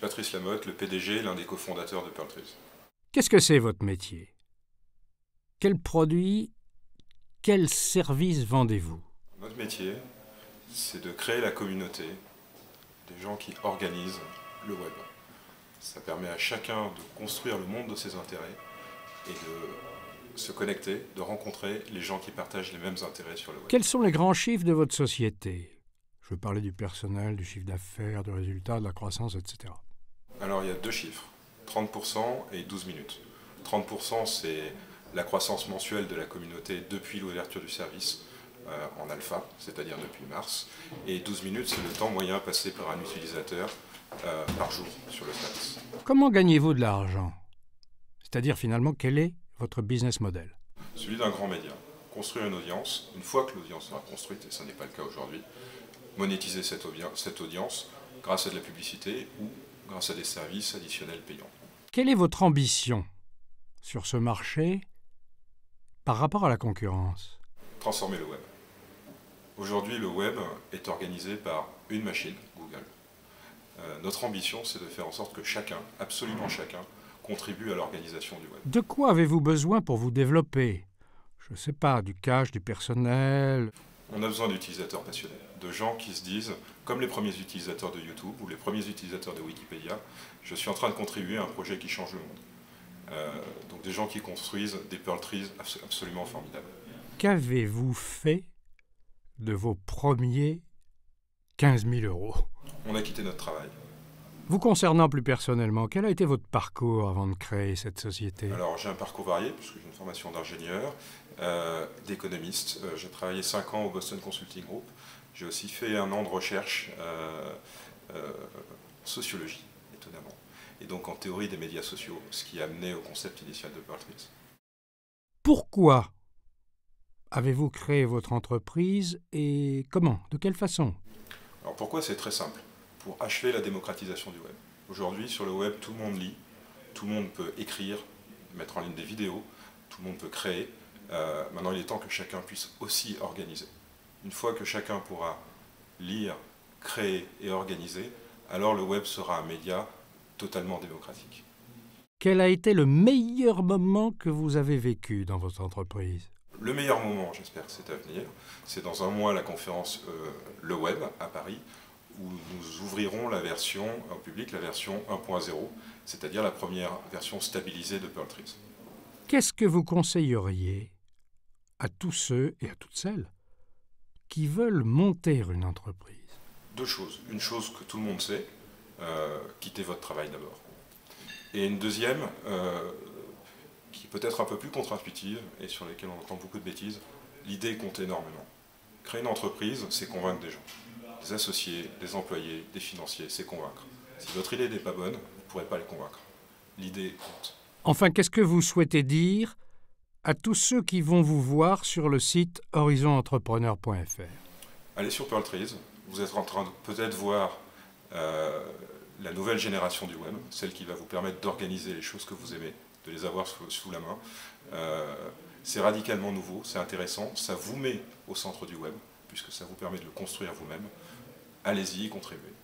Patrice Lamotte, le PDG, l'un des cofondateurs de Pearltrees. Qu'est-ce que c'est votre métier? Quels produits, quels services vendez-vous? Notre métier, c'est de créer la communauté des gens qui organisent le web. Ça permet à chacun de construire le monde de ses intérêts et de se connecter, de rencontrer les gens qui partagent les mêmes intérêts sur le web. Quels sont les grands chiffres de votre société? Je veux parler du personnel, du chiffre d'affaires, du résultat, de la croissance, etc. Alors il y a deux chiffres, 30% et 12 minutes. 30% c'est la croissance mensuelle de la communauté depuis l'ouverture du service en alpha, c'est-à-dire depuis mars. Et 12 minutes, c'est le temps moyen passé par un utilisateur par jour sur le service. Comment gagnez-vous de l'argent? C'est-à-dire finalement, quel est votre business model? Celui d'un grand média. Construire une audience, une fois que l'audience sera construite, et ce n'est pas le cas aujourd'hui, monétiser cette audience grâce à de la publicité ou grâce à des services additionnels payants. Quelle est votre ambition sur ce marché par rapport à la concurrence? Transformer le web. Aujourd'hui, le web est organisé par une machine, Google. Notre ambition, c'est de faire en sorte que chacun, absolument chacun, contribue à l'organisation du web. De quoi avez-vous besoin pour vous développer? Je ne sais pas, du cash, du personnel? On a besoin d'utilisateurs passionnés, de gens qui se disent, comme les premiers utilisateurs de YouTube ou les premiers utilisateurs de Wikipédia, je suis en train de contribuer à un projet qui change le monde. Donc des gens qui construisent des Pearltrees absolument formidables. Qu'avez-vous fait de vos premiers 15 000 €? On a quitté notre travail. Vous concernant plus personnellement, quel a été votre parcours avant de créer cette société? Alors j'ai un parcours varié, puisque j'ai une formation d'ingénieur, d'économiste. J'ai travaillé 5 ans au Boston Consulting Group. J'ai aussi fait 1 an de recherche en sociologie, étonnamment. Et donc en théorie des médias sociaux, ce qui a amené au concept initial de Pearltrees. Pourquoi avez-vous créé votre entreprise et comment? De quelle façon? Alors pourquoi? C'est très simple. Pour achever la démocratisation du web. Aujourd'hui, sur le web, tout le monde lit, tout le monde peut écrire, mettre en ligne des vidéos, tout le monde peut créer. Maintenant, il est temps que chacun puisse aussi organiser. Une fois que chacun pourra lire, créer et organiser, alors le web sera un média totalement démocratique. Quel a été le meilleur moment que vous avez vécu dans votre entreprise? Le meilleur moment, j'espère que c'est à venir, c'est dans un mois la conférence Le Web à Paris, où nous ouvrirons la version en public, la version 1.0, c'est-à-dire la première version stabilisée de Pearltrees. Qu'est-ce que vous conseilleriez à tous ceux et à toutes celles qui veulent monter une entreprise? Deux choses. Une chose que tout le monde sait, quittez votre travail d'abord. Et une deuxième, qui peut être un peu plus contre-intuitive et sur laquelle on entend beaucoup de bêtises, l'idée compte énormément. Créer une entreprise, c'est convaincre des gens. Des associés, des employés, des financiers, c'est convaincre. Si votre idée n'est pas bonne, vous ne pourrez pas les convaincre. L'idée compte. Enfin, qu'est-ce que vous souhaitez dire à tous ceux qui vont vous voir sur le site horizonentrepreneur.fr? Allez sur Pearltrees, vous êtes en train de peut-être voir la nouvelle génération du web, celle qui va vous permettre d'organiser les choses que vous aimez, de les avoir sous la main. C'est radicalement nouveau, c'est intéressant, ça vous met au centre du web, puisque ça vous permet de le construire vous-même. Allez-y, contribuez.